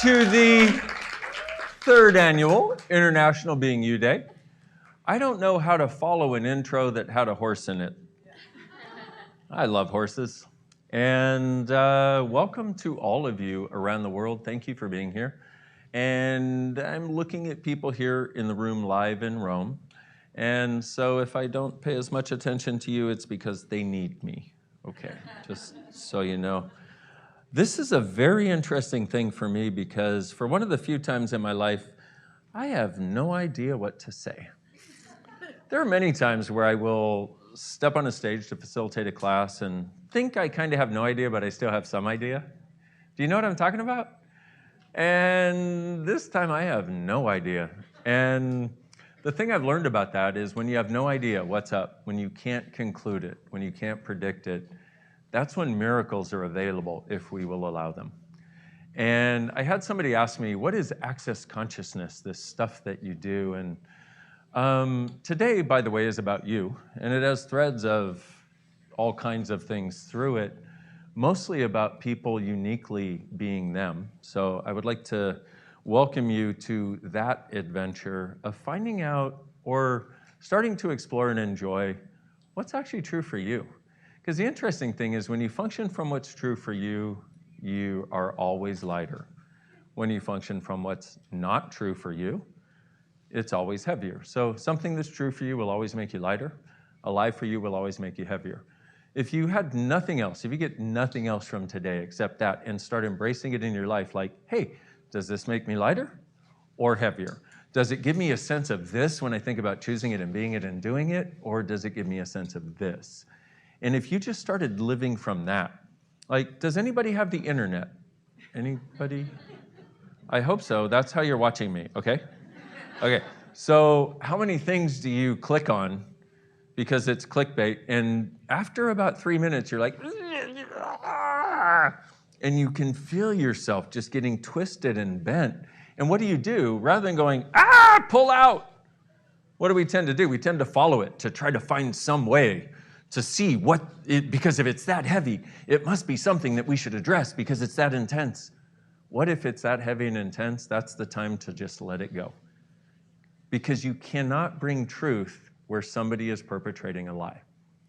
to the third annual International Being You Day. I don't know how to follow an intro that had a horse in it. I love horses. And welcome to all of you around the world. Thank you for being here. And I'm looking at people here in the room live in Rome. And so if I don't pay as much attention to you, it's because they need me. Okay, just so you know. This is a very interesting thing for me because for one of the few times in my life, I have no idea what to say. There are many times where I will step on a stage to facilitate a class and think I kind of have no idea, but I still have some idea. Do you know what I'm talking about? And this time I have no idea. And the thing I've learned about that is when you have no idea what's up, when you can't conclude it, when you can't predict it, that's when miracles are available if we will allow them. And I had somebody ask me, what is access consciousness, this stuff that you do? And today, by the way, is about you, and it has threads of all kinds of things through it, mostly about people uniquely being them. So I would like to welcome you to that adventure of finding out or starting to explore and enjoy what's actually true for you. Because the interesting thing is when you function from what's true for you, you are always lighter. When you function from what's not true for you, it's always heavier. So something that's true for you will always make you lighter. A lie for you will always make you heavier. If you had nothing else, if you get nothing else from today except that and start embracing it in your life like, hey, does this make me lighter or heavier? Does it give me a sense of this when I think about choosing it and being it and doing it? Or does it give me a sense of this? And if you just started living from that, like, does anybody have the internet? Anybody? I hope so. That's how you're watching me, okay? Okay, so how many things do you click on because it's clickbait? And after about 3 minutes, you're like, and you can feel yourself just getting twisted and bent. And what do? Rather than going, pull out, what do we tend to do? We tend to follow it, to try to find some way to see because if it's that heavy, it must be something that we should address because it's that intense. What if it's that heavy and intense? That's the time to just let it go. Because you cannot bring truth where somebody is perpetrating a lie,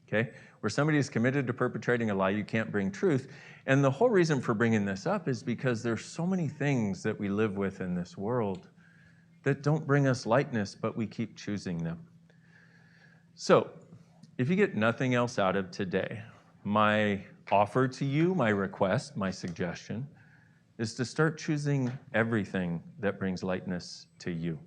okay? Where somebody is committed to perpetrating a lie, you can't bring truth. And the whole reason for bringing this up is because there's so many things that we live with in this world that don't bring us lightness, but we keep choosing them. So, if you get nothing else out of today, my offer to you, my request, my suggestion, is to start choosing everything that brings lightness to you.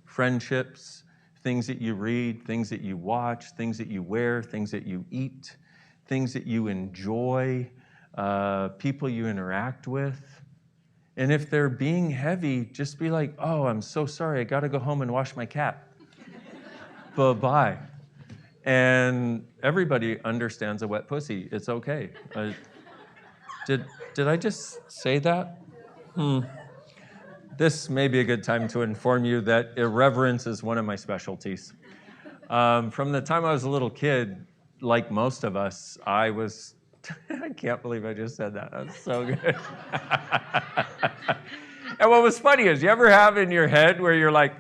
Friendships, things that you read, things that you watch, things that you wear, things that you eat, things that you enjoy, people you interact with. And if they're being heavy, just be like, oh, I'm so sorry, I gotta go home and wash my cat. Bye-bye. And everybody understands a wet pussy. It's okay. Did I just say that? This may be a good time to inform you that irreverence is one of my specialties. From the time I was a little kid, like most of us, I can't believe I just said that. That's so good. And what was funny is, you ever have in your head where you're like,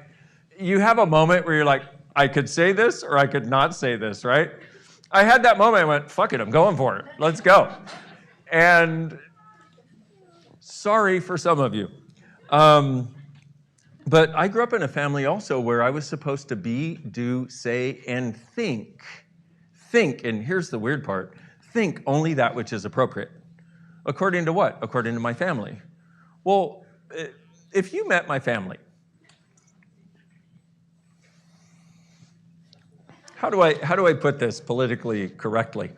you have a moment where you're like, I could say this or I could not say this, right? I had that moment, I went, fuck it, I'm going for it. Let's go. And sorry for some of you. But I grew up in a family also where I was supposed to be, do, say, and think. Think, and here's the weird part, think only that which is appropriate. According to what? According to my family. Well, if you met my family, how do I put this politically correctly?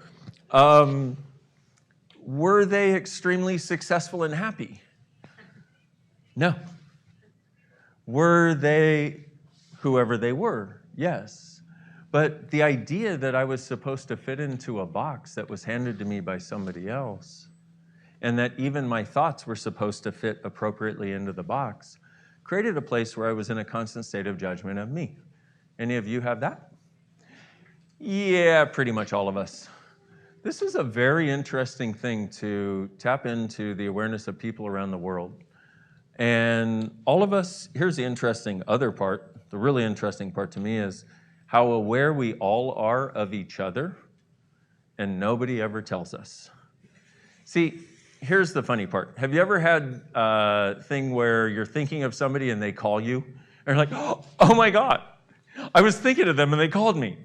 Were they extremely successful and happy? No. Were they whoever they were? Yes. But the idea that I was supposed to fit into a box that was handed to me by somebody else, and that even my thoughts were supposed to fit appropriately into the box, created a place where I was in a constant state of judgment of me. Any of you have that? Yeah, pretty much all of us. This is a very interesting thing to tap into the awareness of people around the world. And all of us, here's the interesting other part, the really interesting part to me is how aware we all are of each other, and nobody ever tells us. See, here's the funny part. Have you ever had a thing where you're thinking of somebody and they call you? And you're like, oh my God, I was thinking of them and they called me.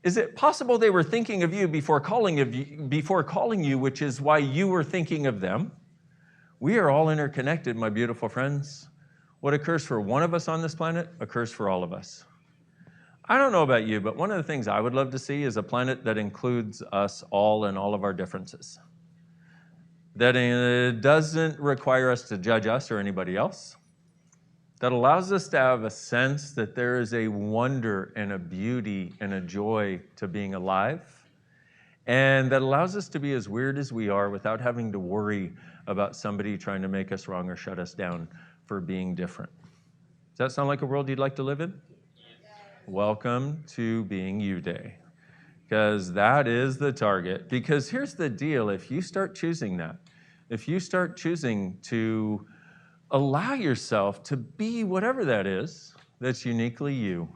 Is it possible they were thinking of you before calling you, which is why you were thinking of them? We are all interconnected, my beautiful friends. What occurs for one of us on this planet occurs for all of us. I don't know about you, but one of the things I would love to see is a planet that includes us all and all of our differences. That it doesn't require us to judge us or anybody else. That allows us to have a sense that there is a wonder and a beauty and a joy to being alive. And that allows us to be as weird as we are without having to worry about somebody trying to make us wrong or shut us down for being different. Does that sound like a world you'd like to live in? Welcome to Being You Day, because that is the target. Because here's the deal, if you start choosing that, if you start choosing to allow yourself to be whatever that is that's uniquely you,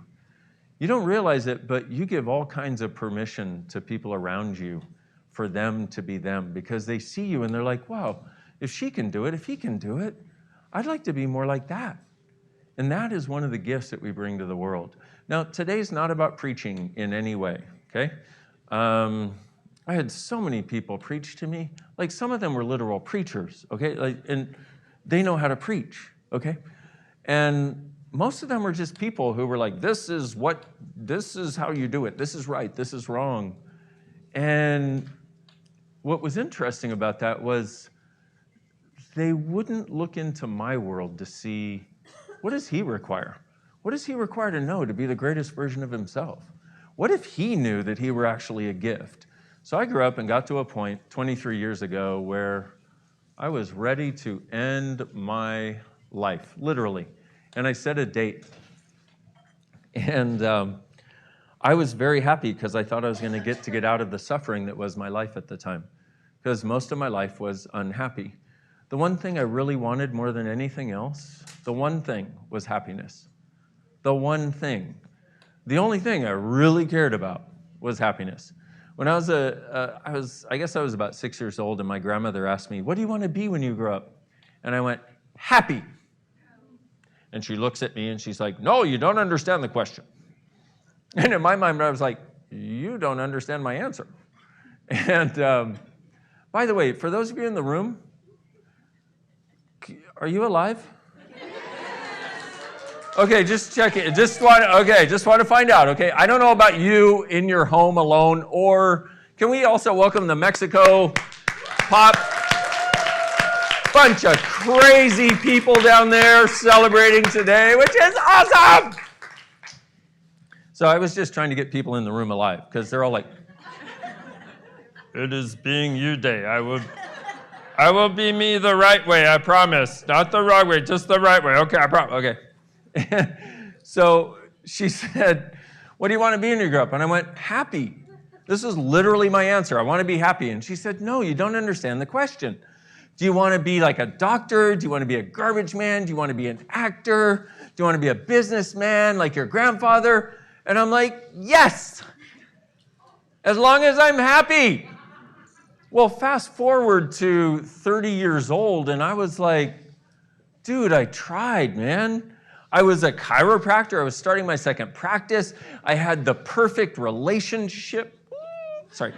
you don't realize it, but you give all kinds of permission to people around you for them to be them, because they see you and they're like, wow, if she can do it, if he can do it, I'd like to be more like that. And that is one of the gifts that we bring to the world. Now, today's not about preaching in any way, okay? I had so many people preach to me. Like, some of them were literal preachers, okay? And they know how to preach, okay? And most of them were just people who were like, this is how you do it. This is right, this is wrong. And what was interesting about that was they wouldn't look into my world to see, what does he require? What does he require to know to be the greatest version of himself? What if he knew that he were actually a gift? So I grew up and got to a point 23 years ago where I was ready to end my life, literally. And I set a date. And I was very happy because I thought I was going to get out of the suffering that was my life at the time, because most of my life was unhappy. The one thing I really wanted more than anything else, the one thing was happiness. The one thing. The only thing I really cared about was happiness. When I was I guess I was about 6 years old, and my grandmother asked me, what do you want to be when you grow up? And I went, happy. And she looks at me and she's like, no, you don't understand the question. And in my mind, I was like, you don't understand my answer. And by the way, for those of you in the room, are you alive? Okay, just check it. Just want to find out, okay? I don't know about you in your home alone, or can we also welcome the Mexico Pop? Bunch of crazy people down there celebrating today, which is awesome! So I was just trying to get people in the room alive, because they're all like, it is Being You Day. I will be me the right way, I promise. Not the wrong way, just the right way. Okay, I promise. Okay. So she said, what do you want to be when you grow up? And I went, happy. This is literally my answer. I want to be happy. And she said, no, you don't understand the question. Do you want to be like a doctor? Do you want to be a garbage man? Do you want to be an actor? Do you want to be a businessman like your grandfather? And I'm like, yes, as long as I'm happy. Well, fast forward to 30 years old, and I was like, dude, I tried, man. I was a chiropractor. I was starting my second practice. I had the perfect relationship. Sorry.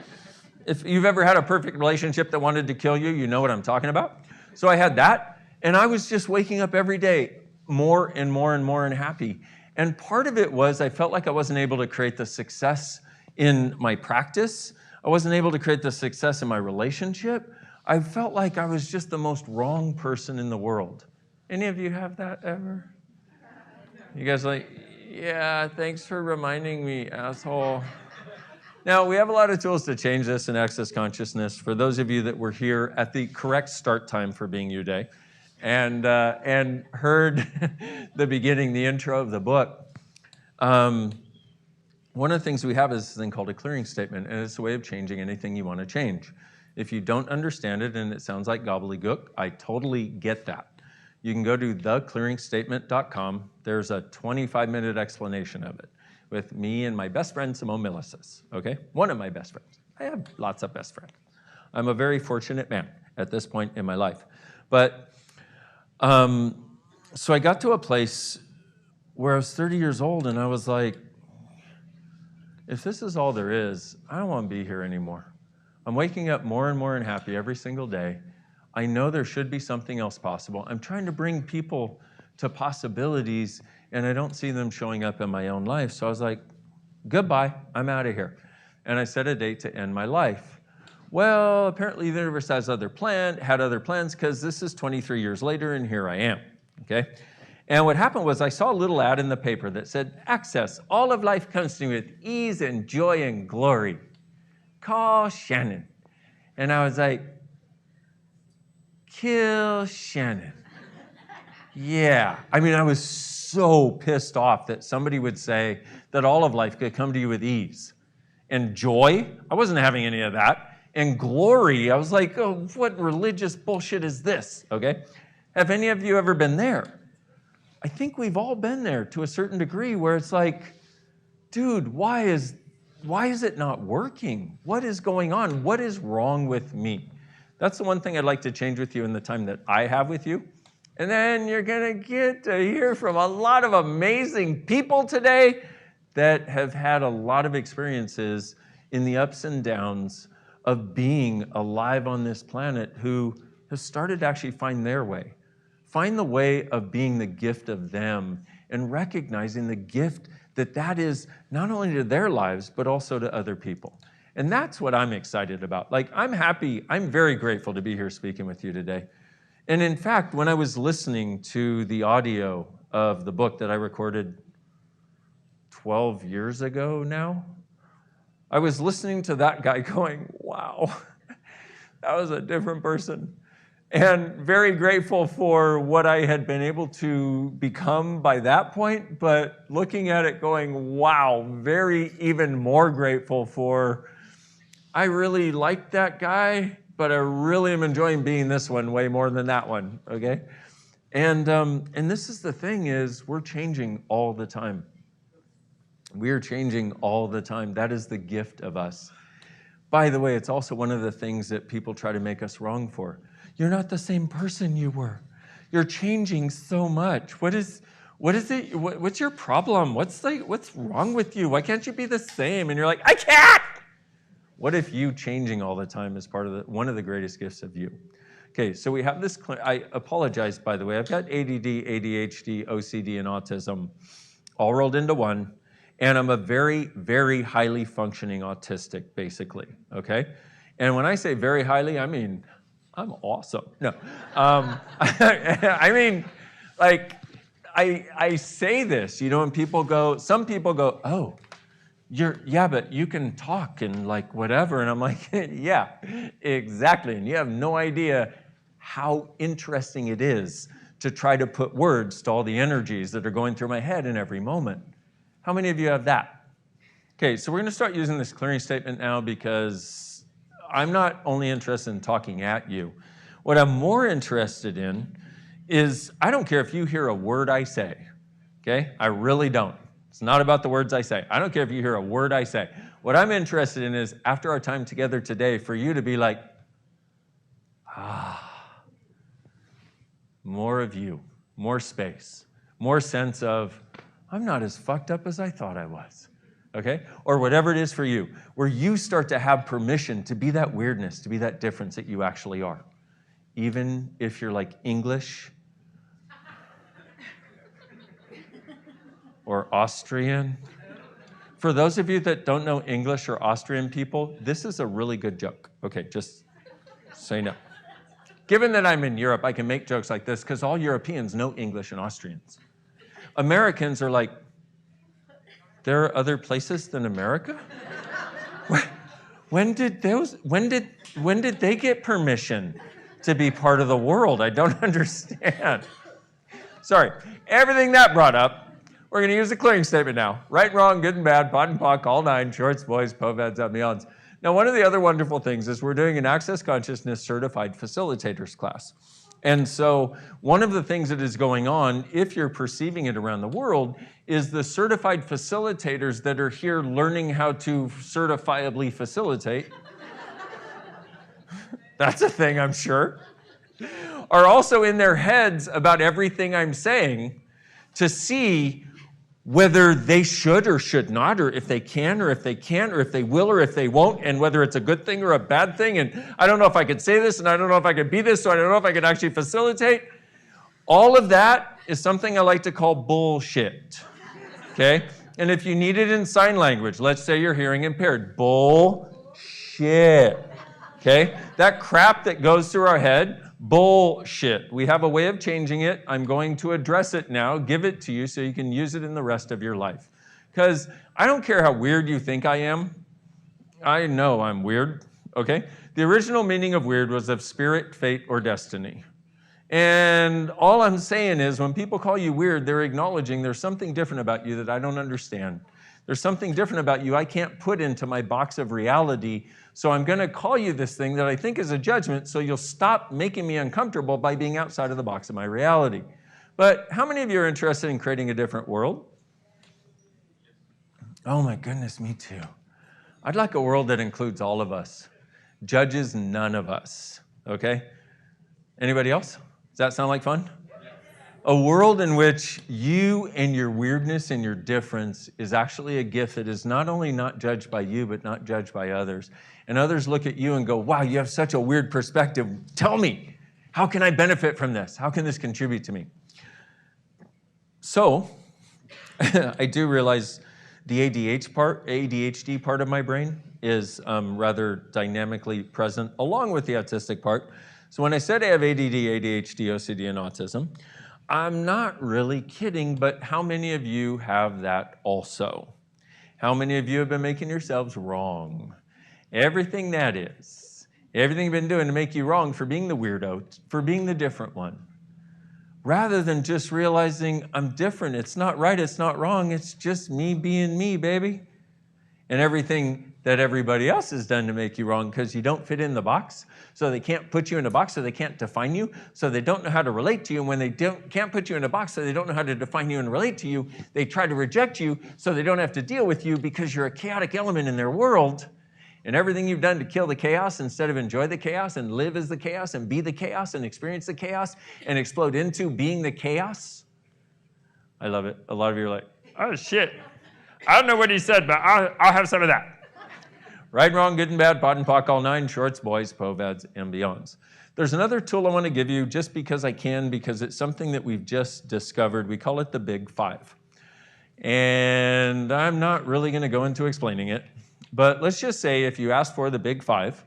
If you've ever had a perfect relationship that wanted to kill you, you know what I'm talking about. So I had that, and I was just waking up every day more and more and more and happy. And part of it was I felt like I wasn't able to create the success in my practice. I wasn't able to create the success in my relationship. I felt like I was just the most wrong person in the world. Any of you have that ever? You guys are like, yeah, thanks for reminding me, asshole. Now, we have a lot of tools to change this in Access Consciousness. For those of you that were here at the correct start time for Being You Day and heard the beginning, the intro of the book, one of the things we have is this thing called a clearing statement, and it's a way of changing anything you want to change. If you don't understand it and it sounds like gobbledygook, I totally get that. you can go to theclearingstatement.com. There's a 25-minute explanation of it with me and my best friend, Simone Milicis, okay? One of my best friends. I have lots of best friends. I'm a very fortunate man at this point in my life. But, so I got to a place where I was 30 years old and I was like, if this is all there is, I don't want to be here anymore. I'm waking up more and more unhappy every single day. I know there should be something else possible. I'm trying to bring people to possibilities and I don't see them showing up in my own life. So I was like, goodbye, I'm out of here. And I set a date to end my life. Well, apparently the universe had other plans because this is 23 years later and here I am, okay? And what happened was I saw a little ad in the paper that said, access, all of life comes to me with ease and joy and glory. Call Shannon. And I was like, kill Shannon. Yeah, I mean, I was so pissed off that somebody would say that all of life could come to you with ease. And joy, I wasn't having any of that. And glory, I was like, oh, what religious bullshit is this, okay? Have any of you ever been there? I think we've all been there to a certain degree where it's like, dude, why is it not working? What is going on? What is wrong with me? That's the one thing I'd like to change with you in the time that I have with you. And then you're going to get to hear from a lot of amazing people today that have had a lot of experiences in the ups and downs of being alive on this planet who have started to actually find their way. Find the way of being the gift of them and recognizing the gift that is not only to their lives, but also to other people. And that's what I'm excited about. Like, I'm happy, I'm very grateful to be here speaking with you today. And in fact, when I was listening to the audio of the book that I recorded 12 years ago now, I was listening to that guy going, wow, that was a different person. And very grateful for what I had been able to become by that point, but looking at it going, wow, very even more grateful for, I really like that guy, but I really am enjoying being this one way more than that one, okay? And this is the thing is, we're changing all the time. We are changing all the time. That is the gift of us. By the way, it's also one of the things that people try to make us wrong for. You're not the same person you were. You're changing so much. What is it? What's your problem? What's wrong with you? Why can't you be the same? And you're like, I can't. What if you changing all the time is part of one of the greatest gifts of you? Okay, so we have this. I apologize, by the way. I've got ADD, ADHD, OCD, and autism all rolled into one. And I'm a very, very highly functioning autistic, basically, okay? And when I say very highly, I mean, I'm awesome. No, I mean, like, I say this, you know, and some people go, oh, yeah, but you can talk and like whatever. And I'm like, yeah, exactly. And you have no idea how interesting it is to try to put words to all the energies that are going through my head in every moment. How many of you have that? Okay, so we're going to start using this clearing statement now because I'm not only interested in talking at you. What I'm more interested in is, I don't care if you hear a word I say, okay? I really don't. It's not about the words I say. I don't care if you hear a word I say. What I'm interested in is, after our time together today, for you to be like, more of you, more space, more sense of, I'm not as fucked up as I thought I was, okay? Or whatever it is for you, where you start to have permission to be that weirdness, to be that difference that you actually are. Even if you're like English or Austrian. For those of you that don't know English or Austrian people, this is a really good joke. Okay, just say no. Given that I'm in Europe, I can make jokes like this because all Europeans know English and Austrians. Americans are like, there are other places than America? When did they get permission to be part of the world? I don't understand. Sorry, everything that brought up, we're going to use the clearing statement now. Right, wrong, good and bad, pot and pock, all nine, shorts, boys, povads, and beyonds. Now, one of the other wonderful things is we're doing an Access Consciousness Certified Facilitators class. And so one of the things that is going on, if you're perceiving it around the world, is the certified facilitators that are here learning how to certifiably facilitate. That's a thing, I'm sure. Are also in their heads about everything I'm saying to see whether they should or should not, or if they can or if they can't, or if they will or if they won't, and whether it's a good thing or a bad thing. And I don't know if I could say this, and I don't know if I could be this, so I don't know if I could actually facilitate. All of that is something I like to call bullshit, okay? And if you need it in sign language, let's say you're hearing impaired, bullshit, okay? That crap that goes through our head, bullshit. We have a way of changing it. I'm going to address it now, give it to you so you can use it in the rest of your life. Because I don't care how weird you think I am. I know I'm weird, okay? The original meaning of weird was of spirit, fate, or destiny. And all I'm saying is when people call you weird, they're acknowledging there's something different about you that I don't understand. There's something different about you I can't put into my box of reality, so I'm going to call you this thing that I think is a judgment, so you'll stop making me uncomfortable by being outside of the box of my reality. But how many of you are interested in creating a different world? Oh my goodness, me too. I'd like a world that includes all of us, judges none of us, okay? Anybody else? Does that sound like fun? A world in which you and your weirdness and your difference is actually a gift that is not only not judged by you, but not judged by others. And others look at you and go, wow, you have such a weird perspective. Tell me, how can I benefit from this? How can this contribute to me? So, I do realize the ADHD part of my brain is rather dynamically present, along with the autistic part. So when I said I have ADD, ADHD, OCD, and autism, I'm not really kidding, but how many of you have that also? How many of you have been making yourselves wrong? Everything that is, everything you've been doing to make you wrong for being the weirdo, for being the different one. Rather than just realizing I'm different, it's not right, it's not wrong, it's just me being me, baby. And everything that everybody else has done to make you wrong because you don't fit in the box, so they can't put you in a box, so they can't define you, so they don't know how to relate to you. And when they can't put you in a box, so they don't know how to define you and relate to you, they try to reject you so they don't have to deal with you because you're a chaotic element in their world. And everything you've done to kill the chaos instead of enjoy the chaos and live as the chaos and be the chaos and experience the chaos and explode into being the chaos. I love it. A lot of you are like, oh shit. I don't know what he said, but I'll have some of that. Right and wrong, good and bad, pot and pock, all nine, shorts, boys, povads, and beyonds. There's another tool I want to give you just because I can, because it's something that we've just discovered. We call it the Big Five. And I'm not really going to go into explaining it, but let's just say if you ask for the Big Five,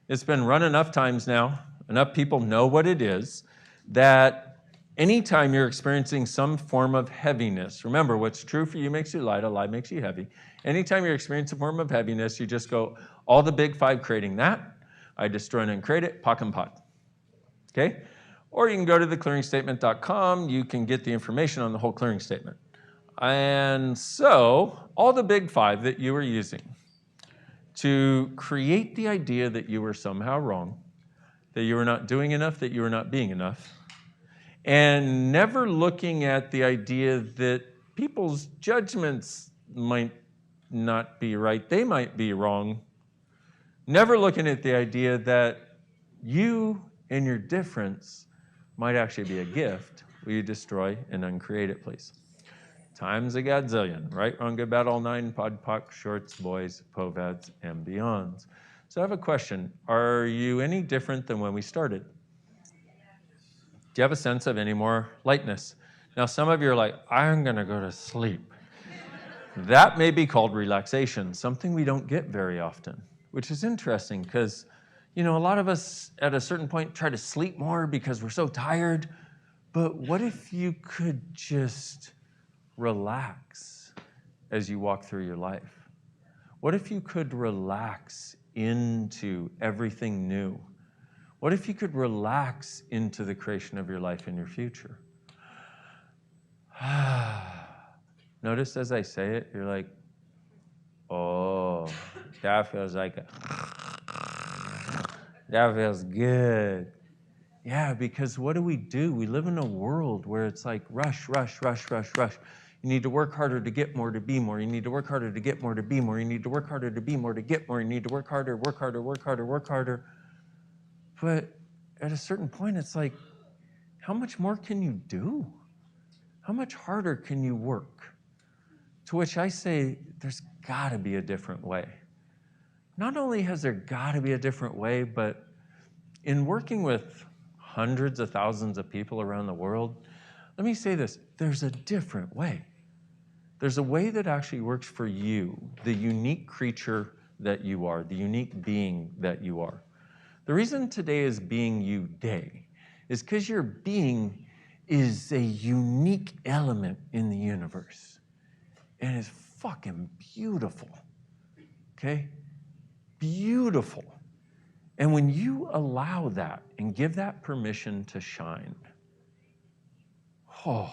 it's been run enough times now, enough people know what it is, that anytime you're experiencing some form of heaviness, remember what's true for you makes you light, a lie makes you heavy. Anytime you're experiencing a form of heaviness, you just go, all the Big Five creating that, I destroy and uncreate it, pock and pot. Okay? Or you can go to theclearingstatement.com, you can get the information on the whole clearing statement. And so, all the Big Five that you were using to create the idea that you were somehow wrong, that you were not doing enough, that you were not being enough, and never looking at the idea that people's judgments might not be right, they might be wrong. Never looking at the idea that you and your difference might actually be a gift. Will you destroy and uncreate it, please? Times a godzillion. Right, wrong, good, bad, all nine, pod, poc, shorts, boys, povads, and beyonds. So I have a question. Are you any different than when we started? Do you have a sense of any more lightness? Now, some of you are like, I'm going to go to sleep. That may be called relaxation, something we don't get very often, which is interesting because, you know, a lot of us at a certain point try to sleep more because we're so tired. But what if you could just relax as you walk through your life? What if you could relax into everything new? What if you could relax into the creation of your life and your future? Notice as I say it, you're like, oh, that feels good. Yeah, because what do? We live in a world where it's like rush, rush, rush, rush, rush. You need to work harder to get more, to be more. You need to work harder to get more, to be more. You need to work harder to be more, to get more. You need to work harder, work harder, work harder, work harder. But at a certain point, it's like, how much more can you do? How much harder can you work? To which I say, there's got to be a different way. Not only has there got to be a different way, but in working with hundreds of thousands of people around the world, let me say this, there's a different way. There's a way that actually works for you, the unique creature that you are, the unique being that you are. The reason today is Being You Day is because your being is a unique element in the universe. And it's fucking beautiful, okay? Beautiful. And when you allow that and give that permission to shine, oh,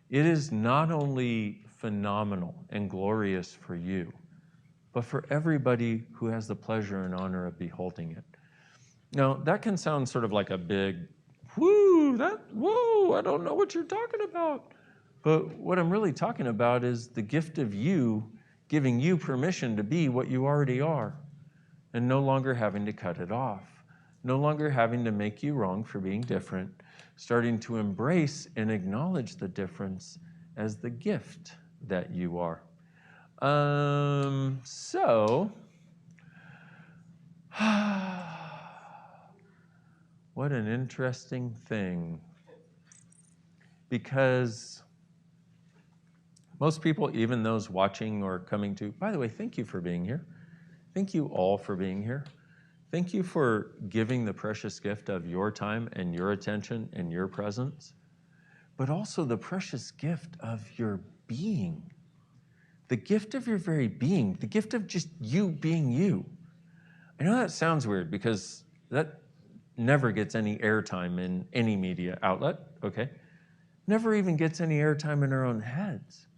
it is not only phenomenal and glorious for you, but for everybody who has the pleasure and honor of beholding it. Now, that can sound sort of like a big, whoo, I don't know what you're talking about. But what I'm really talking about is the gift of you giving you permission to be what you already are and no longer having to cut it off, no longer having to make you wrong for being different, starting to embrace and acknowledge the difference as the gift that you are. What an interesting thing. Because most people, even those watching or coming to, by the way, thank you for being here. Thank you all for being here. Thank you for giving the precious gift of your time and your attention and your presence, but also the precious gift of your being, the gift of your very being, the gift of just you being you. I know that sounds weird because that never gets any airtime in any media outlet, okay? Never even gets any airtime in our own heads.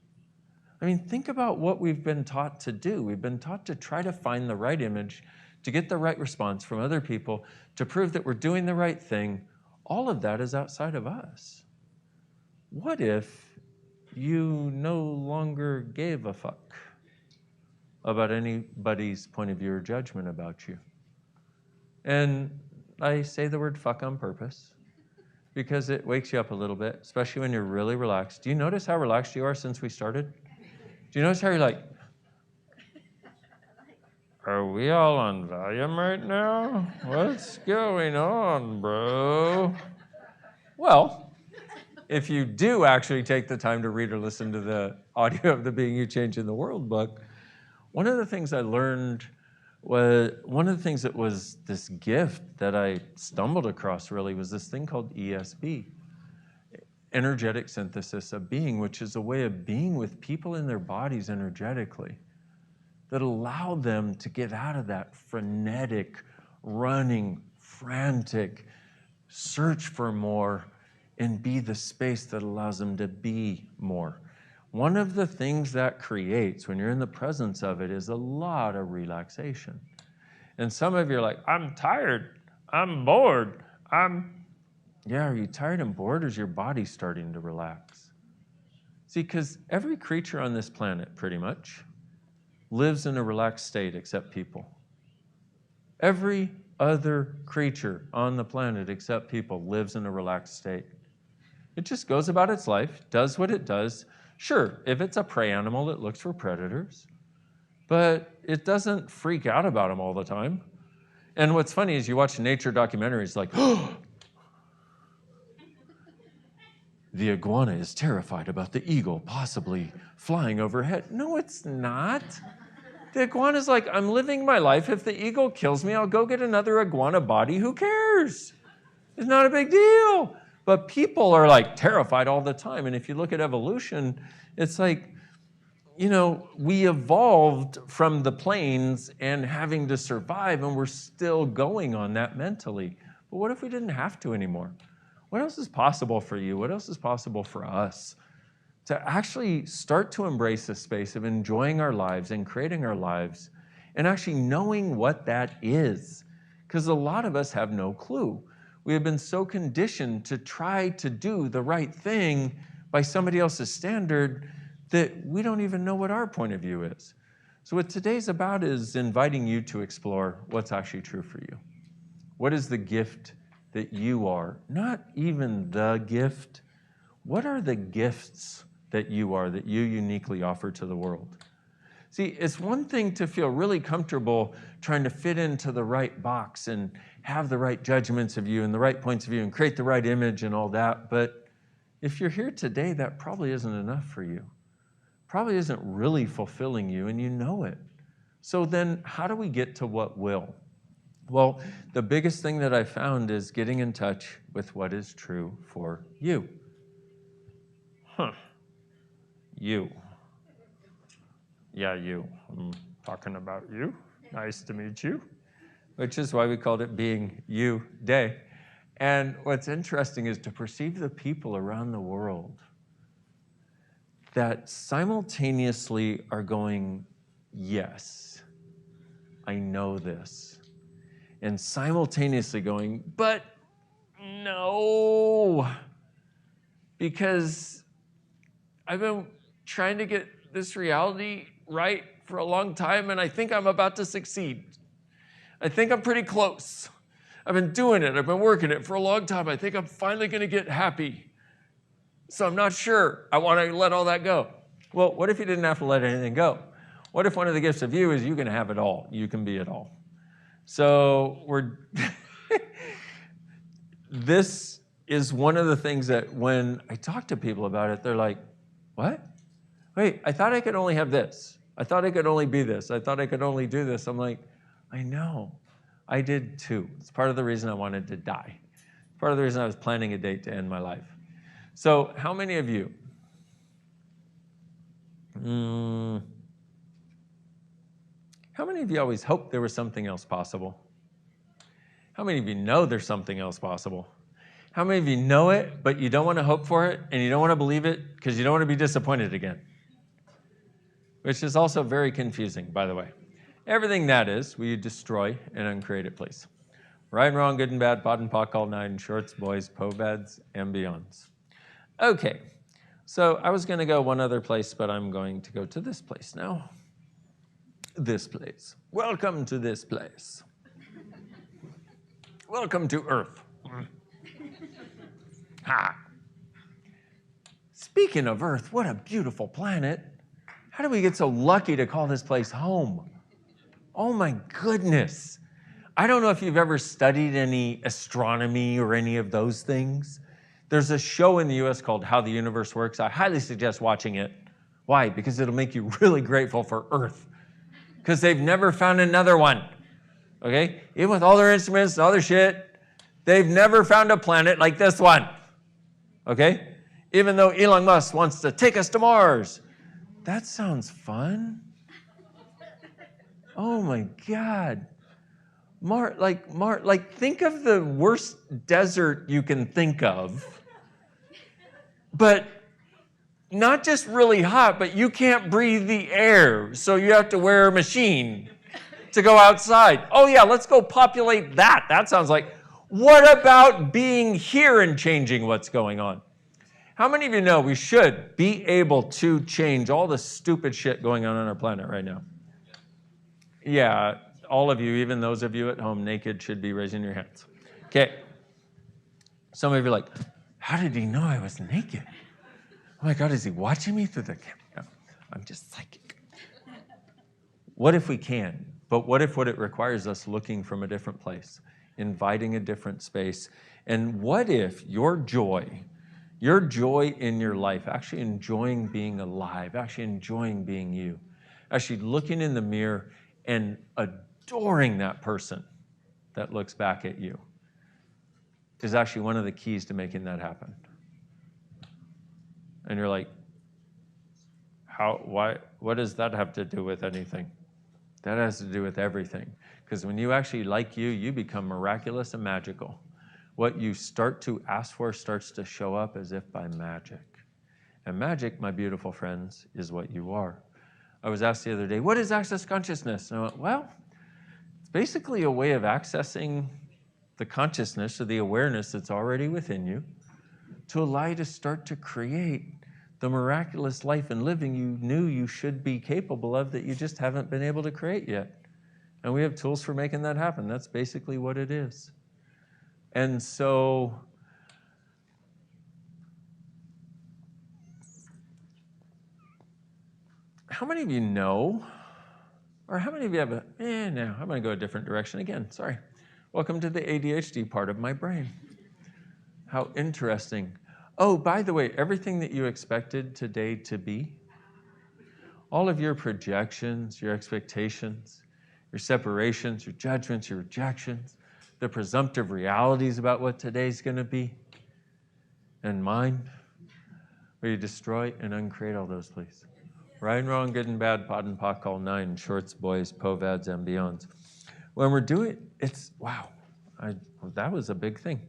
I mean, think about what we've been taught to do. We've been taught to try to find the right image, to get the right response from other people, to prove that we're doing the right thing. All of that is outside of us. What if you no longer gave a fuck about anybody's point of view or judgment about you? And I say the word fuck on purpose because it wakes you up a little bit, especially when you're really relaxed. Do you notice how relaxed you are since we started? Do you notice how you're like, are we all on Valium right now? What's going on, bro? Well, if you do actually take the time to read or listen to the audio of the Being You Change in the World book, one of the things I learned was, one of the things that was this gift that I stumbled across really was this thing called ESB. Energetic synthesis of being, which is a way of being with people in their bodies energetically that allow them to get out of that frenetic, running, frantic search for more and be the space that allows them to be more. One of the things that creates when you're in the presence of it is a lot of relaxation. And some of you are like, I'm tired, I'm bored, yeah, are you tired and bored, or is your body starting to relax? See, because every creature on this planet, pretty much, lives in a relaxed state except people. Every other creature on the planet except people lives in a relaxed state. It just goes about its life, does what it does. Sure, if it's a prey animal, it looks for predators, but it doesn't freak out about them all the time. And what's funny is you watch nature documentaries like, oh, the iguana is terrified about the eagle possibly flying overhead. No, it's not. The iguana's like, I'm living my life. If the eagle kills me, I'll go get another iguana body. Who cares? It's not a big deal. But people are like terrified all the time. And if you look at evolution, it's like, you know, we evolved from the plains and having to survive, and we're still going on that mentally. But what if we didn't have to anymore? What else is possible for you? What else is possible for us? To actually start to embrace this space of enjoying our lives and creating our lives and actually knowing what that is. Because a lot of us have no clue. We have been so conditioned to try to do the right thing by somebody else's standard that we don't even know what our point of view is. So what today's about is inviting you to explore what's actually true for you. What is the gift that you are? Not even the gift. What are the gifts that you are, that you uniquely offer to the world? See, it's one thing to feel really comfortable trying to fit into the right box and have the right judgments of you and the right points of view and create the right image and all that. But if you're here today, that probably isn't enough for you. Probably isn't really fulfilling you, and you know it. So then how do we get to what will? Well, the biggest thing that I found is getting in touch with what is true for you. You. Yeah, you. I'm talking about you. Nice to meet you. Which is why we called it Being You Day. And what's interesting is to perceive the people around the world that simultaneously are going, yes, I know this. And simultaneously going, but no, because I've been trying to get this reality right for a long time, and I think I'm about to succeed. I think I'm pretty close. I've been doing it. I've been working it for a long time. I think I'm finally going to get happy. So I'm not sure. I want to let all that go. Well, what if you didn't have to let anything go? What if one of the gifts of you is you can have it all? You can be it all. So this is one of the things that when I talk to people about it, they're like, what? Wait, I thought I could only have this. I thought I could only be this. I thought I could only do this. I'm like, I know. I did too. It's part of the reason I wanted to die. Part of the reason I was planning a date to end my life. So how many of you? How many of you always hoped there was something else possible? How many of you know there's something else possible? How many of you know it, but you don't want to hope for it, and you don't want to believe it because you don't want to be disappointed again? Which is also very confusing, by the way. Everything that is, will you destroy and uncreate it, please? Right and wrong, good and bad, pot and pock, all nine, shorts, boys, po-bads, and beyonds. Okay, so I was going to go one other place, but I'm going to go to this place now. This place. Welcome to this place. Welcome to Earth. Ha! Speaking of Earth, what a beautiful planet. How do we get so lucky to call this place home? Oh my goodness. I don't know if you've ever studied any astronomy or any of those things. There's a show in the US called How the Universe Works. I highly suggest watching it. Why? Because it'll make you really grateful for Earth. Because they've never found another one. Okay? Even with all their instruments and all their shit, they've never found a planet like this one. Okay? Even though Elon Musk wants to take us to Mars. That sounds fun. Oh my God. Think of the worst desert you can think of. But not just really hot, but you can't breathe the air, so you have to wear a machine to go outside. Oh yeah, let's go populate that. That sounds like, what about being here and changing what's going on? How many of you know we should be able to change all the stupid shit going on our planet right now? Yeah, all of you, even those of you at home naked, should be raising your hands. Okay. Some of you are like, how did he know I was naked? Oh my God, is he watching me through the camera? No, I'm just psychic. What if we can? But what if what it requires us looking from a different place, inviting a different space? And what if your joy in your life, actually enjoying being alive, actually enjoying being you, actually looking in the mirror and adoring that person that looks back at you, is actually one of the keys to making that happen. And you're like, what does that have to do with anything? That has to do with everything. Because when you actually like you, you become miraculous and magical. What you start to ask for starts to show up as if by magic. And magic, my beautiful friends, is what you are. I was asked the other day, what is access consciousness? And I went, well, it's basically a way of accessing the consciousness or the awareness that's already within you to allow you to start to create the miraculous life and living you knew you should be capable of that you just haven't been able to create yet. And we have tools for making that happen. That's basically what it is. And so how many of you know, or how many of you have no, I'm going to go a different direction again. Sorry. Welcome to the ADHD part of my brain. How interesting. Oh, by the way, everything that you expected today to be, all of your projections, your expectations, your separations, your judgments, your rejections, the presumptive realities about what today's going to be, and mine, will you destroy and uncreate all those, please? Right and wrong, good and bad, pod and pock, all nine, shorts, boys, povads, and beyonds. When we're doing it's, wow, that was a big thing.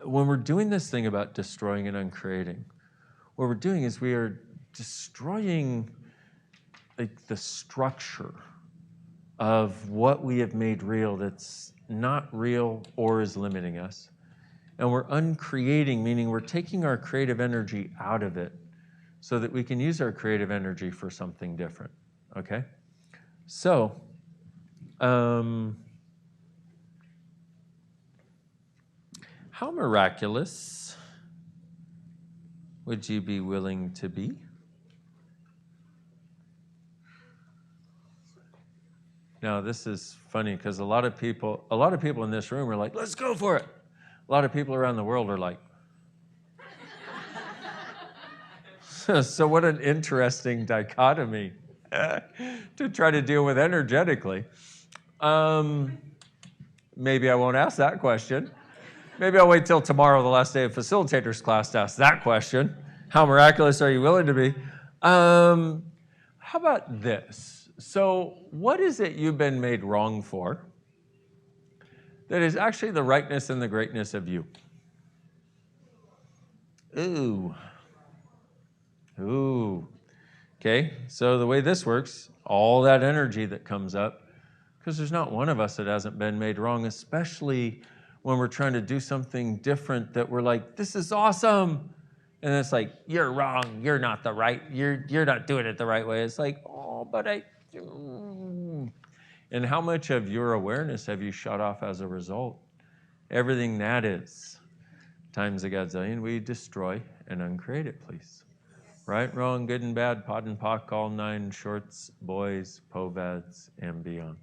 When we're doing this thing about destroying and uncreating, what we're doing is we are destroying like the structure of what we have made real that's not real or is limiting us. And we're uncreating, meaning we're taking our creative energy out of it so that we can use our creative energy for something different, okay? So, how miraculous would you be willing to be? Now, this is funny because a lot of people in this room are like, let's go for it. A lot of people around the world are like, so what an interesting dichotomy to try to deal with energetically. Maybe I won't ask that question. Maybe I'll wait till tomorrow, the last day of facilitators class, to ask that question. How miraculous are you willing to be? How about this? So what is it you've been made wrong for that is actually the rightness and the greatness of you? Ooh. Okay, so the way this works, all that energy that comes up, because there's not one of us that hasn't been made wrong, especially when we're trying to do something different that we're like, this is awesome. And it's like, you're wrong, you're not you're not doing it the right way. It's like, oh, but I do. And how much of your awareness have you shut off as a result? Everything that is, times a godzillion, we destroy and uncreate it, please. Right, wrong, good and bad, pod and pock, all nine, shorts, boys, povads, and beyonds.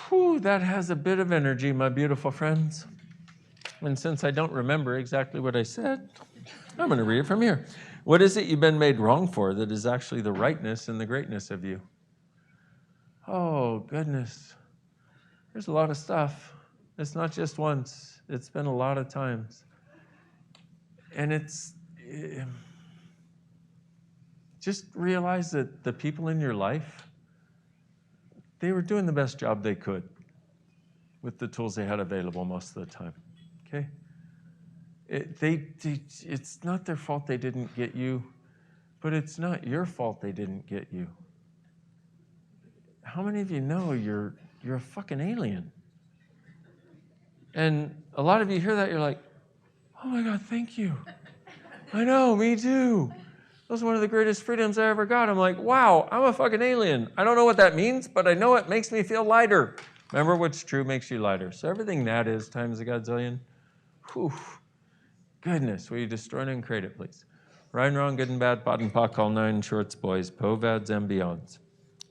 Whew, that has a bit of energy, my beautiful friends. And since I don't remember exactly what I said, I'm going to read it from here. What is it you've been made wrong for that is actually the rightness and the greatness of you? Oh, goodness. There's a lot of stuff. It's not just once. It's been a lot of times. And just realize that the people in your life, they were doing the best job they could with the tools they had available most of the time, okay? It's not their fault they didn't get you, but it's not your fault they didn't get you. How many of you know you're a fucking alien? And a lot of you hear that, you're like, oh my God, thank you. I know, me too. That was one of the greatest freedoms I ever got. I'm like, wow, I'm a fucking alien. I don't know what that means, but I know it makes me feel lighter. Remember, what's true makes you lighter. So everything that is times a godzillion, whew, goodness, will you destroy and create it, please? Right and wrong, good and bad, pod and pock, all nine, shorts, boys, povads, and beyonds.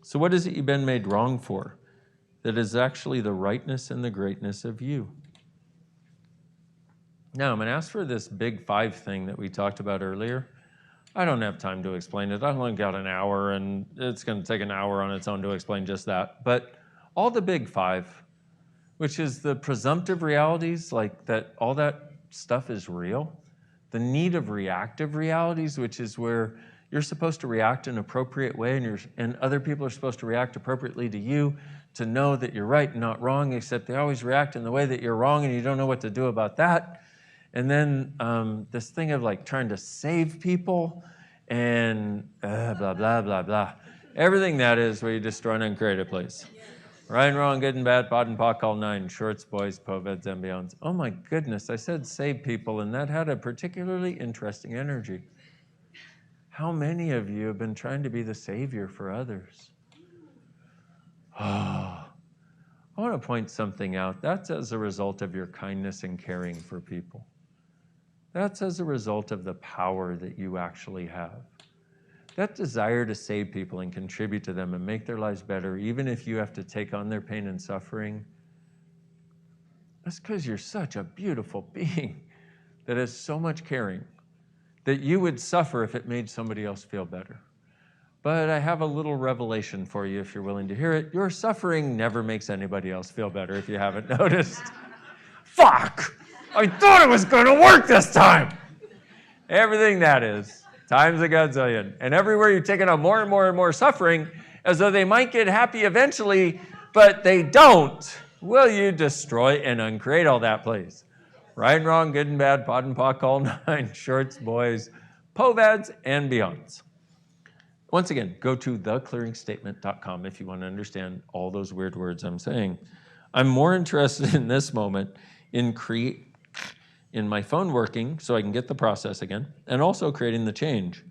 So what is it you've been made wrong for that is actually the rightness and the greatness of you? Now, I'm going to ask for this big five thing that we talked about earlier. I don't have time to explain it. I've only got an hour, and it's going to take an hour on its own to explain just that. But all the big five, which is the presumptive realities, like that all that stuff is real. The need of reactive realities, which is where you're supposed to react in an appropriate way, and other people are supposed to react appropriately to you, to know that you're right and not wrong, except they always react in the way that you're wrong, and you don't know what to do about that. And then this thing of like trying to save people and blah, blah, blah, blah. Everything that is where you destroy and uncreate it, please. Right and wrong, good and bad, pod and pock, all nine, shorts, boys, poveds, and beyonds. Oh my goodness, I said save people, and that had a particularly interesting energy. How many of you have been trying to be the savior for others? Oh, I want to point something out. That's as a result of your kindness and caring for people. That's as a result of the power that you actually have. That desire to save people and contribute to them and make their lives better, even if you have to take on their pain and suffering, that's because you're such a beautiful being that has so much caring that you would suffer if it made somebody else feel better. But I have a little revelation for you if you're willing to hear it. Your suffering never makes anybody else feel better if you haven't noticed. Fuck! I thought it was going to work this time! Everything that is. Times a gazillion. And everywhere you're taking on more and more and more suffering, as though they might get happy eventually, but they don't, will you destroy and uncreate all that, please? Right and wrong, good and bad, pod and pock, all nine, shorts, boys, povads, and beyonds. Once again, go to theclearingstatement.com if you want to understand all those weird words I'm saying. I'm more interested in this moment in my phone working so I can get the process again, and also creating the change.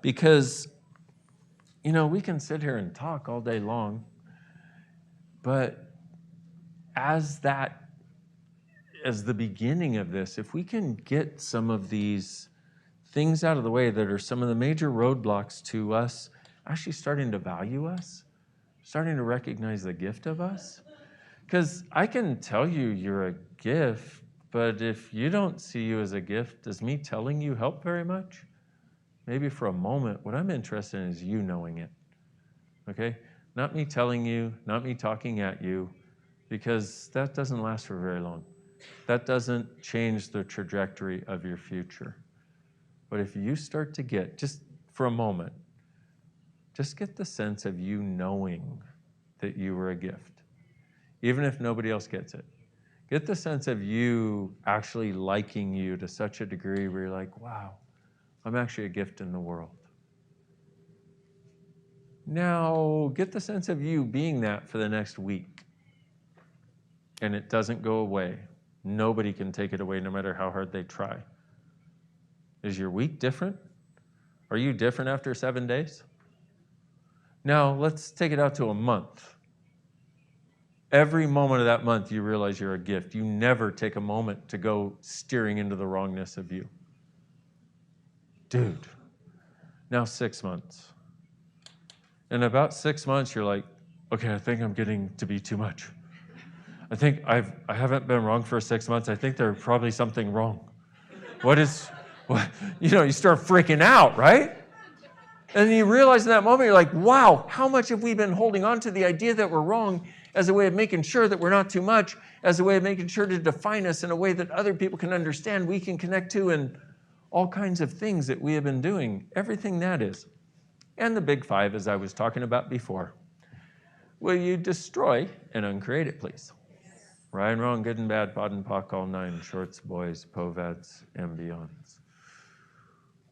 Because, we can sit here and talk all day long, but as the beginning of this, if we can get some of these things out of the way that are some of the major roadblocks to us actually starting to value us, starting to recognize the gift of us. Because I can tell you you're a gift, but if you don't see you as a gift, does me telling you help very much? Maybe for a moment. What I'm interested in is you knowing it, okay? Not me telling you, not me talking at you, because that doesn't last for very long. That doesn't change the trajectory of your future. But if you start to get, just for a moment, just get the sense of you knowing that you were a gift, even if nobody else gets it. Get the sense of you actually liking you to such a degree where you're like, wow, I'm actually a gift in the world. Now, get the sense of you being that for the next week. And it doesn't go away. Nobody can take it away no matter how hard they try. Is your week different? Are you different after 7 days? Now, let's take it out to a month. Every moment of that month, you realize you're a gift. You never take a moment to go steering into the wrongness of you. Dude, now 6 months. In about 6 months, you're like, okay, I think I'm getting to be too much. I think I haven't been wrong for 6 months. I think there's probably something wrong. You start freaking out, right? And you realize in that moment, you're like, wow, how much have we been holding on to the idea that we're wrong as a way of making sure that we're not too much, as a way of making sure to define us in a way that other people can understand, we can connect to, and all kinds of things that we have been doing, everything that is. And the big five, as I was talking about before. Will you destroy and uncreate it, please? Right and wrong, good and bad, pod and pock, all nine, shorts, boys, povads, and beyonds.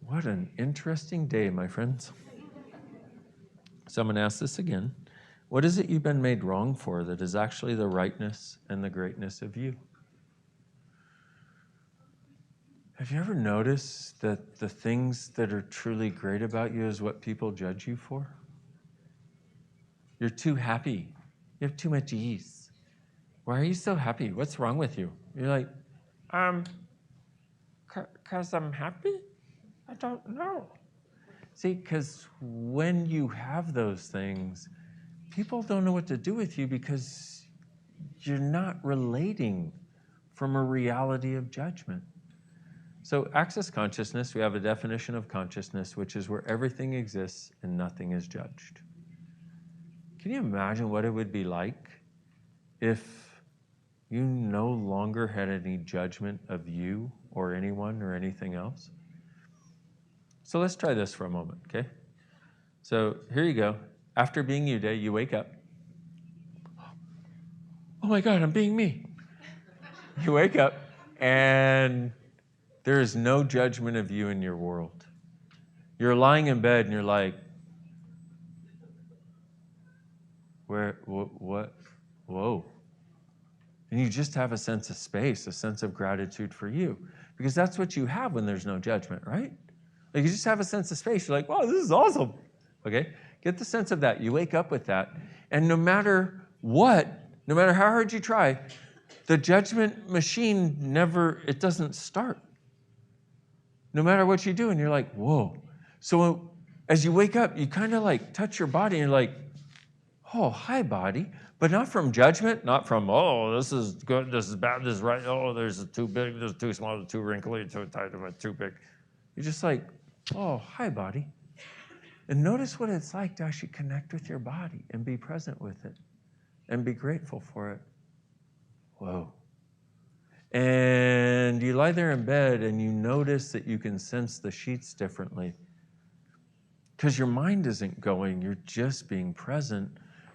What an interesting day, my friends. Someone asked this again. What is it you've been made wrong for that is actually the rightness and the greatness of you? Have you ever noticed that the things that are truly great about you is what people judge you for? You're too happy. You have too much ease. Why are you so happy? What's wrong with you? You're like, 'cause I'm happy? I don't know. See, because when you have those things, people don't know what to do with you because you're not relating from a reality of judgment. So access consciousness, we have a definition of consciousness, which is where everything exists and nothing is judged. Can you imagine what it would be like if you no longer had any judgment of you or anyone or anything else? So let's try this for a moment, okay? So here you go. After being you day, you wake up. Oh my God, I'm being me. You wake up and there is no judgment of you in your world. You're lying in bed and you're like, what? whoa. And you just have a sense of space, a sense of gratitude for you. Because that's what you have when there's no judgment, right? Like you just have a sense of space. You're like, wow, this is awesome. Okay? Get the sense of that. You wake up with that. And no matter what, no matter how hard you try, the judgment machine it doesn't start. No matter what you do, and you're like, whoa. So as you wake up, you kind of like touch your body and you're like, oh, hi, body. But not from judgment, not from, oh, this is good, this is bad, this is right, oh, there's too big, there's too small, too wrinkly, too tight, too big. You're just like, oh, hi, body. And notice what it's like to actually connect with your body and be present with it and be grateful for it. Whoa. And you lie there in bed and you notice that you can sense the sheets differently because your mind isn't going, you're just being present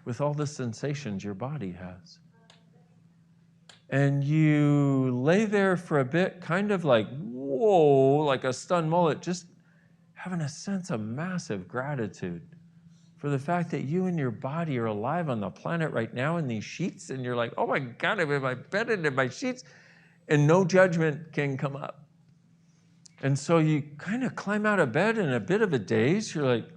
with all the sensations your body has. And you lay there for a bit, kind of like, whoa, like a stunned mullet, just having a sense of massive gratitude for the fact that you and your body are alive on the planet right now in these sheets, and you're like, oh my God, I'm in my bed and in my sheets, and no judgment can come up. And so you kind of climb out of bed in a bit of a daze. You're like,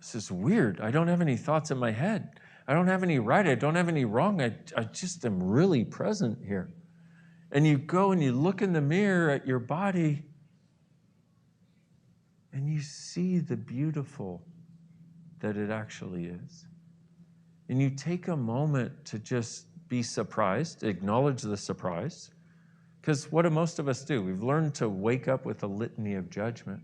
this is weird. I don't have any thoughts in my head. I don't have any right. I don't have any wrong. I just am really present here. And you go and you look in the mirror at your body and you see the beautiful that it actually is. And you take a moment to just be surprised, acknowledge the surprise. Because what do most of us do? We've learned to wake up with a litany of judgment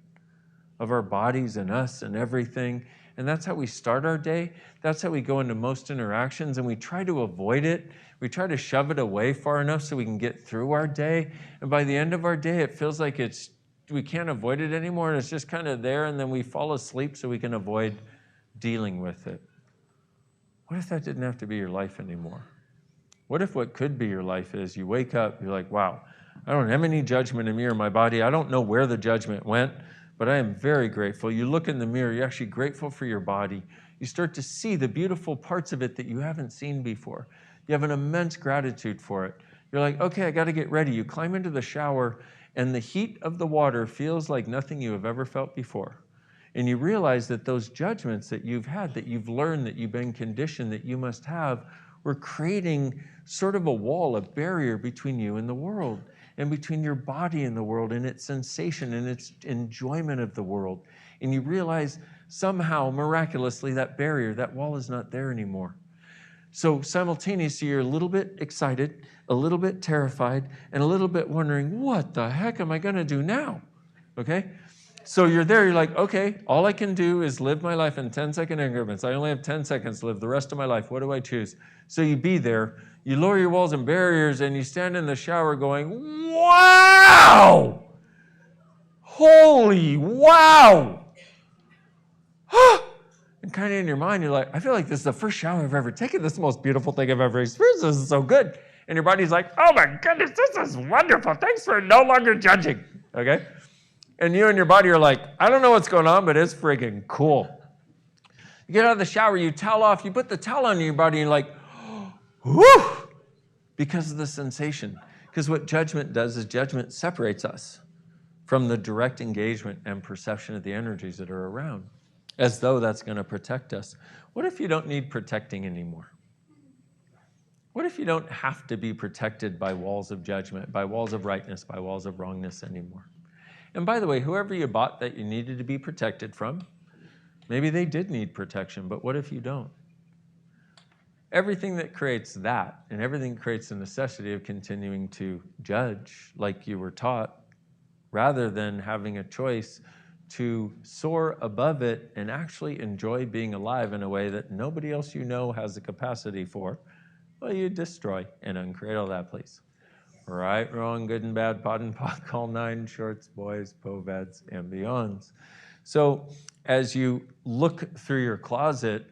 of our bodies and us and everything. And that's how we start our day. That's how we go into most interactions, and we try to avoid it. We try to shove it away far enough so we can get through our day. And by the end of our day, it feels like we can't avoid it anymore, and it's just kind of there, and then we fall asleep so we can avoid dealing with it. What if that didn't have to be your life anymore? What if what could be your life is you wake up, you're like, wow, I don't have any judgment in me or my body. I don't know where the judgment went, but I am very grateful. You look in the mirror, you're actually grateful for your body. You start to see the beautiful parts of it that you haven't seen before. You have an immense gratitude for it. You're like, okay, I got to get ready. You climb into the shower, and the heat of the water feels like nothing you have ever felt before. And you realize that those judgments that you've had, that you've learned, that you've been conditioned, that you must have, were creating sort of a wall, a barrier between you and the world, and between your body and the world, and its sensation and its enjoyment of the world. And you realize somehow, miraculously, that barrier, that wall is not there anymore. So simultaneously, you're a little bit excited, a little bit terrified, and a little bit wondering, what the heck am I going to do now? Okay? So you're there, you're like, okay, all I can do is live my life in 10-second increments. I only have 10 seconds to live the rest of my life. What do I choose? So you be there, you lower your walls and barriers, and you stand in the shower going, wow! Holy wow! And kind of in your mind, you're like, I feel like this is the first shower I've ever taken. This is the most beautiful thing I've ever experienced. This is so good. And your body's like, oh my goodness, this is wonderful. Thanks for no longer judging. Okay? And you and your body are like, I don't know what's going on, but it's freaking cool. You get out of the shower, you towel off, you put the towel on your body, and you're like, whoo! Because of the sensation. Because what judgment does is judgment separates us from the direct engagement and perception of the energies that are around, as though that's going to protect us. What if you don't need protecting anymore? What if you don't have to be protected by walls of judgment, by walls of rightness, by walls of wrongness anymore? And by the way, whoever you bought that you needed to be protected from, maybe they did need protection, but what if you don't? Everything that creates that, and everything creates the necessity of continuing to judge like you were taught, rather than having a choice to soar above it and actually enjoy being alive in a way that nobody else you know has the capacity for, well, you destroy and uncreate all that, please. Right, wrong, good and bad, pot and pock, all nine shorts, boys, poveds, and beyonds. So as you look through your closet,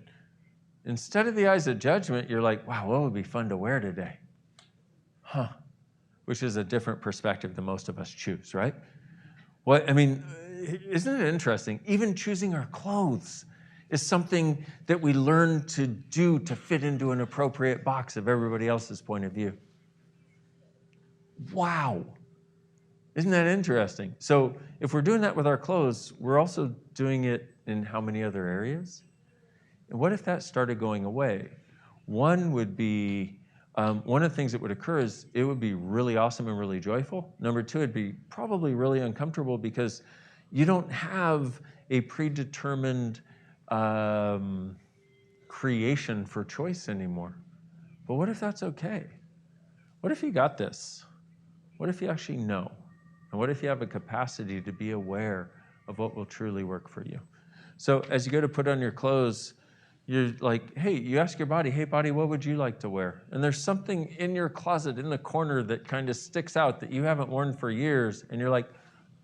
instead of the eyes of judgment, you're like, wow, what would be fun to wear today? Huh, which is a different perspective than most of us choose, right? What, I mean, isn't it interesting? Even choosing our clothes is something that we learn to do to fit into an appropriate box of everybody else's point of view. Wow. Isn't that interesting? So if we're doing that with our clothes, we're also doing it in how many other areas? And what if that started going away? One would be, one of the things that would occur is it would be really awesome and really joyful. Number two, it'd be probably really uncomfortable because you don't have a predetermined creation for choice anymore. But what if that's okay? What if you got this? What if you actually know? And what if you have a capacity to be aware of what will truly work for you? So as you go to put on your clothes, you're like, hey, you ask your body, hey, body, what would you like to wear? And there's something in your closet in the corner that kind of sticks out that you haven't worn for years. And you're like,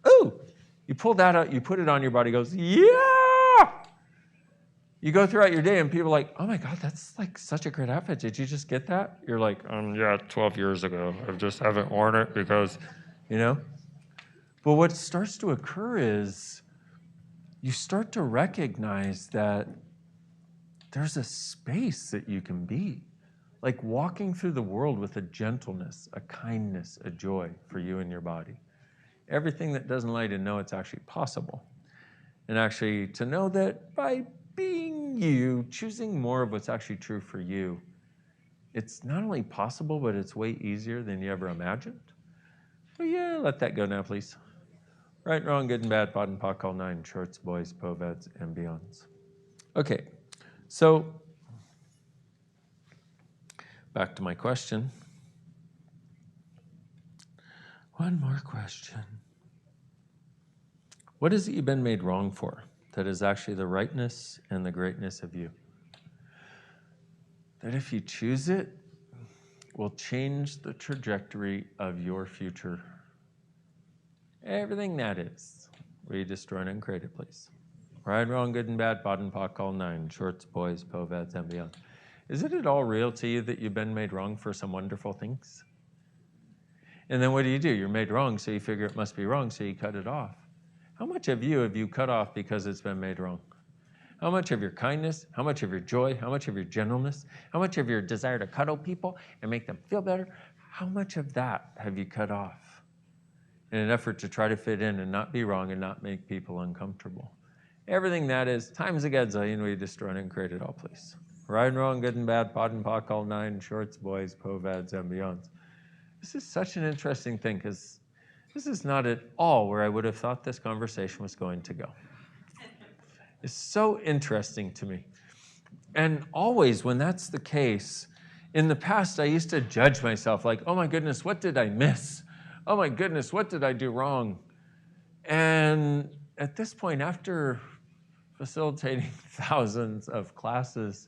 ooh, you pull that out, you put it on, your body goes, yeah! You go throughout your day and people are like, oh my God, that's like such a great outfit. Did you just get that? You're like, yeah, 12 years ago. I just haven't worn it because, you know? But what starts to occur is you start to recognize that there's a space that you can be. Like walking through the world with a gentleness, a kindness, a joy for you and your body. Everything that doesn't let you know it's actually possible. And actually to know that by being you, choosing more of what's actually true for you, it's not only possible, but it's way easier than you ever imagined. So yeah, let that go now, please. Right, wrong, good and bad, pot and pock, all nine, shorts, boys, poveds, and beyonds. Okay, so back to my question. One more question. What is it you've been made wrong for that is actually the rightness and the greatness of you? That if you choose it, will change the trajectory of your future. Everything that is. Will you destroy and uncreate it, please? Right, wrong, good and bad, pot and pock, all nine, shorts, boys, poveds, and beyond. Is it at all real to you that you've been made wrong for some wonderful things? And then what do? You're made wrong, so you figure it must be wrong, so you cut it off. How much of you have you cut off because it's been made wrong? How much of your kindness, how much of your joy, how much of your gentleness, how much of your desire to cuddle people and make them feel better, how much of that have you cut off in an effort to try to fit in and not be wrong and not make people uncomfortable? Everything that is, times a gazillion, we destroy and create it all, please. Right and wrong, good and bad, pot and pock, all nine, shorts, boys, poveds, and beyonds. This is such an interesting thing because this is not at all where I would have thought this conversation was going to go. It's so interesting to me. And always when that's the case, in the past I used to judge myself like, oh my goodness, what did I miss? Oh my goodness, what did I do wrong? And at this point, after facilitating thousands of classes,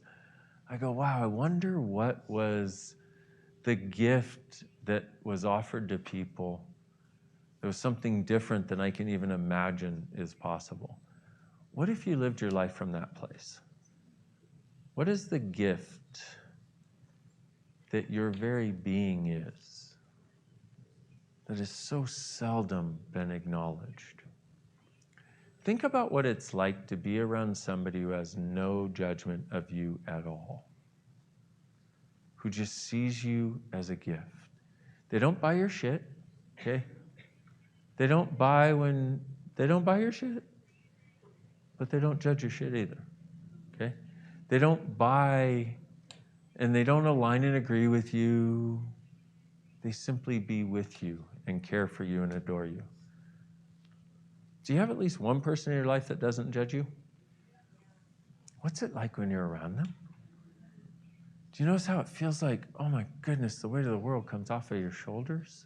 I go, wow, I wonder what was the gift that was offered to people. There was something different than I can even imagine is possible. What if you lived your life from that place? What is the gift that your very being is that has so seldom been acknowledged? Think about what it's like to be around somebody who has no judgment of you at all, who just sees you as a gift. They don't buy your shit, okay? They don't buy your shit, but they don't judge your shit either, okay? They don't buy and they don't align and agree with you. They simply be with you and care for you and adore you. Do you have at least one person in your life that doesn't judge you? What's it like when you're around them? Do you notice how it feels like, oh my goodness, the weight of the world comes off of your shoulders?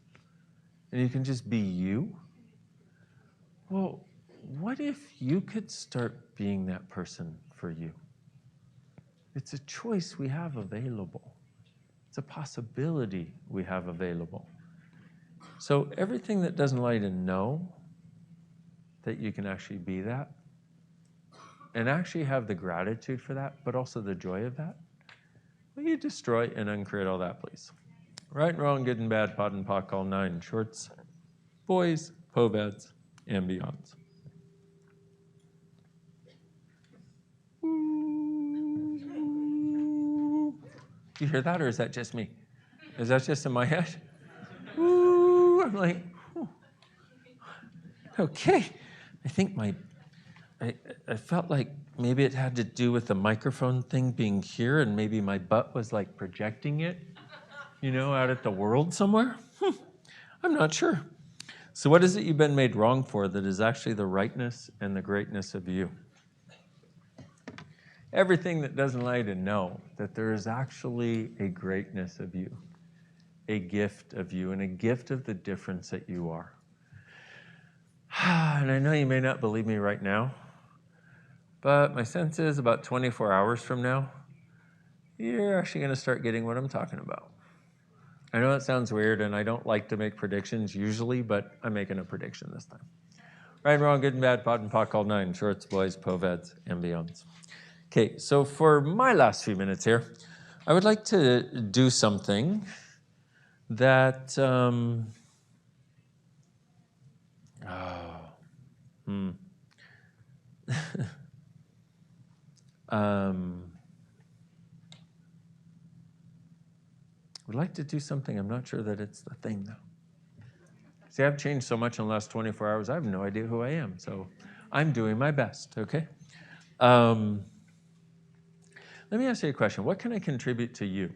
And you can just be you? Well, what if you could start being that person for you? It's a choice we have available. It's a possibility we have available. So everything that doesn't allow you to know that you can actually be that, and actually have the gratitude for that, but also the joy of that, will you destroy and uncreate all that, please? Right and wrong, good and bad, pot and pock, all nine, shorts, boys, poveds, and beyonds. Do you hear that, or is that just me? Is that just in my head? Ooh, I'm like, ooh. Okay. I think I felt like maybe it had to do with the microphone thing being here, and maybe my butt was like projecting it, out at the world somewhere. I'm not sure. So what is it you've been made wrong for that is actually the rightness and the greatness of you? Everything that doesn't allow you to know that there is actually a greatness of you, a gift of you, and a gift of the difference that you are. And I know you may not believe me right now, but my sense is about 24 hours from now, you're actually going to start getting what I'm talking about. I know it sounds weird, and I don't like to make predictions usually, but I'm making a prediction this time. Right and wrong, good and bad, pot and pot called nine, shorts, boys, poveds, and beyonds. Okay, so for my last few minutes here, I would like to do something that, would like to do something. I'm not sure that it's the thing, though. See, I've changed so much in the last 24 hours, I have no idea who I am. So I'm doing my best, okay? Let me ask you a question. What can I contribute to you?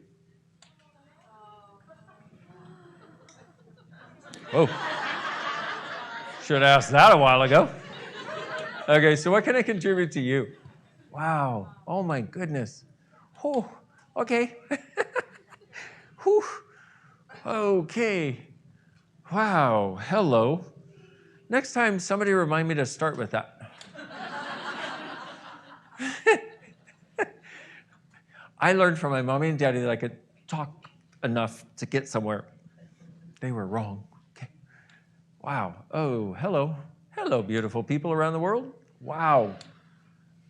Oh, should have asked that a while ago. Okay, so what can I contribute to you? Wow, oh my goodness. Oh, okay. Whew. Okay. Wow, hello. Next time, somebody remind me to start with that. I learned from my mommy and daddy that I could talk enough to get somewhere. They were wrong. Okay. Wow. Oh, hello. Hello, beautiful people around the world. Wow.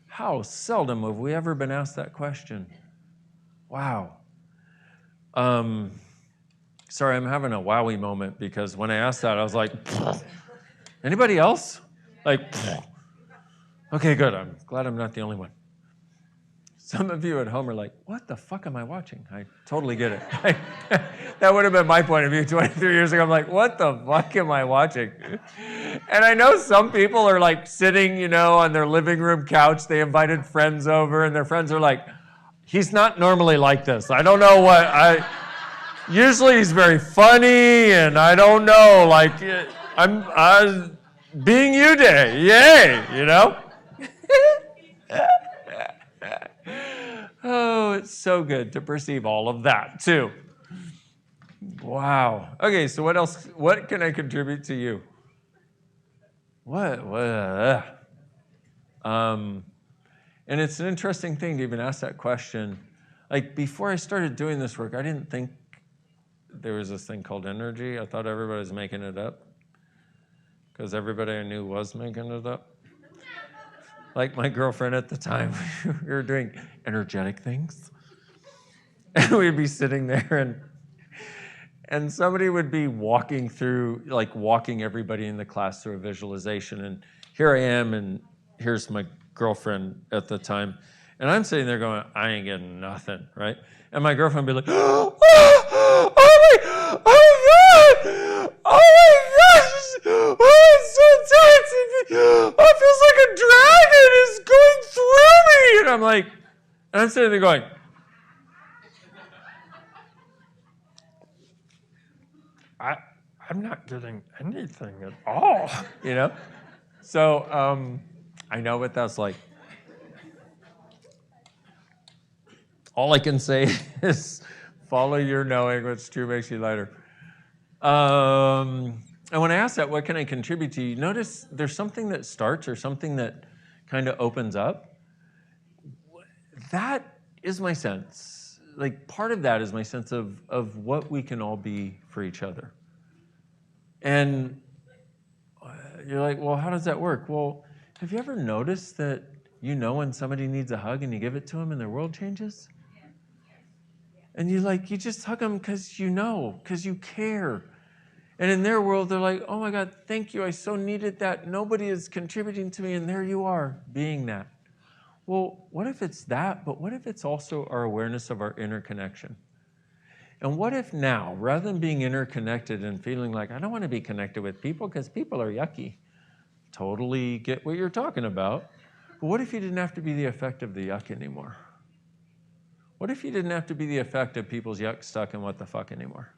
How seldom have we ever been asked that question? Wow. Sorry, I'm having a wowie moment because when I asked that, I was like, anybody else? Like, okay, good. I'm glad I'm not the only one. Some of you at home are like, what the fuck am I watching? I totally get it. That would have been my point of view 23 years ago. I'm like, what the fuck am I watching? And I know some people are like sitting, on their living room couch. They invited friends over, and their friends are like, he's not normally like this. I don't know usually he's very funny, and I don't know, like, I'm being you day, yay, Oh, it's so good to perceive all of that, too. Wow. Okay, so what else? What can I contribute to you? What? And it's an interesting thing to even ask that question. Like, before I started doing this work, I didn't think there was this thing called energy. I thought everybody was making it up because everybody I knew was making it up. Like my girlfriend at the time, we were doing energetic things. And we'd be sitting there and somebody would be walking everybody in the class through a visualization. And here I am, and here's my girlfriend at the time. And I'm sitting there going, I ain't getting nothing, right? And my girlfriend would be like, oh my God, oh my gosh, oh, it's so tense. Oh, it feels like a dragon is going through me. And I'm sitting there going, I'm not getting anything at all, So I know what that's like. All I can say is follow your knowing. What's true makes you lighter. And when I ask that, what can I contribute to you? Notice there's something that starts or something that kind of opens up. That is my sense. Like, part of that is my sense of what we can all be for each other. And you're like, well, how does that work? Well, have you ever noticed that when somebody needs a hug and you give it to them and their world changes? And you just hug them because because you care. And in their world, they're like, oh my God, thank you. I so needed that. Nobody is contributing to me. And there you are, being that. Well, what if it's that, but what if it's also our awareness of our interconnection? And what if now, rather than being interconnected and feeling like, I don't want to be connected with people because people are yucky, totally get what you're talking about, but what if you didn't have to be the effect of the yuck anymore? What if you didn't have to be the effect of people's yuck stuck in what the fuck anymore?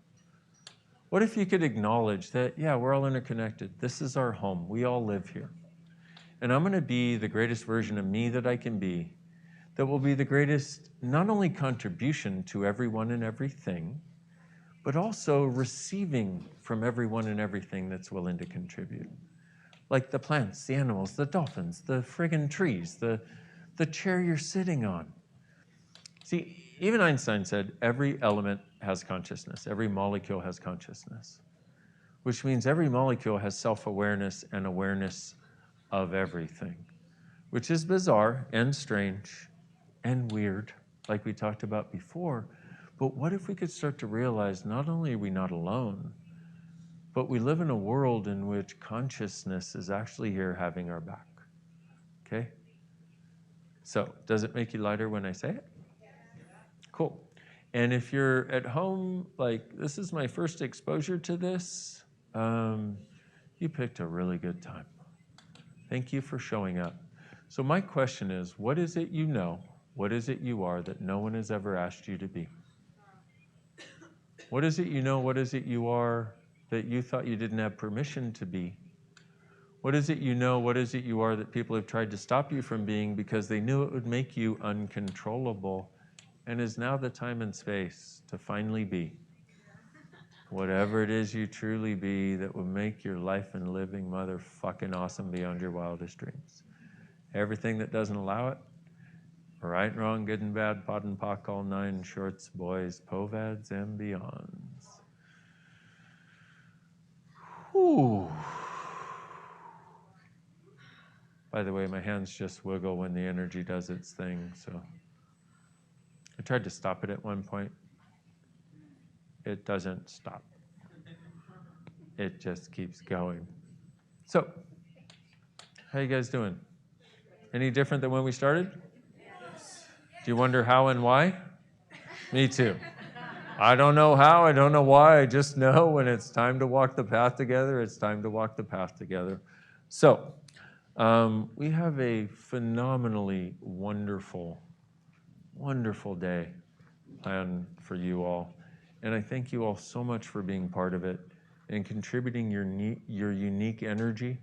What if you could acknowledge that, yeah, we're all interconnected. This is our home. We all live here. And I'm going to be the greatest version of me that I can be, that will be the greatest, not only contribution to everyone and everything, but also receiving from everyone and everything that's willing to contribute. Like the plants, the animals, the dolphins, the friggin' trees, the chair you're sitting on. See, even Einstein said every element has consciousness. Every molecule has consciousness, which means every molecule has self-awareness and awareness of everything, which is bizarre and strange and weird, like we talked about before. But what if we could start to realize not only are we not alone, but we live in a world in which consciousness is actually here having our back, okay? So, does it make you lighter when I say it? Cool. And if you're at home, like, this is my first exposure to this, you picked a really good time. Thank you for showing up. So my question is, what is it you know, what is it you are that no one has ever asked you to be? What is it you know, what is it you are that you thought you didn't have permission to be? What is it you know, what is it you are that people have tried to stop you from being because they knew it would make you uncontrollable, and is now the time and space to finally be whatever it is you truly be that will make your life and living motherfucking awesome beyond your wildest dreams. Everything that doesn't allow it, right and wrong, good and bad, pod and pock, all nine shorts, boys, povads, and beyonds. Whew. By the way, my hands just wiggle when the energy does its thing, so I tried to stop it at one point. It doesn't stop. It just keeps going. So, how you guys doing? Any different than when we started? Yes. Do you wonder how and why? Me too. I don't know how, I don't know why, I just know when it's time to walk the path together, it's time to walk the path together. So, we have a phenomenally wonderful, wonderful day planned for you all. And I thank you all so much for being part of it and contributing your unique energy,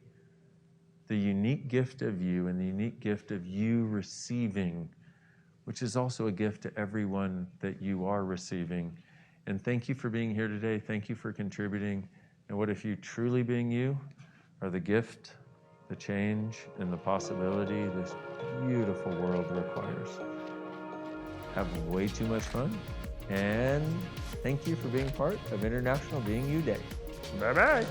the unique gift of you and the unique gift of you receiving, which is also a gift to everyone that you are receiving. And thank you for being here today. Thank you for contributing. And what if you truly being you are the gift, the change, and the possibility this beautiful world requires. Have way too much fun. And thank you for being part of International Being You Day. Bye-bye.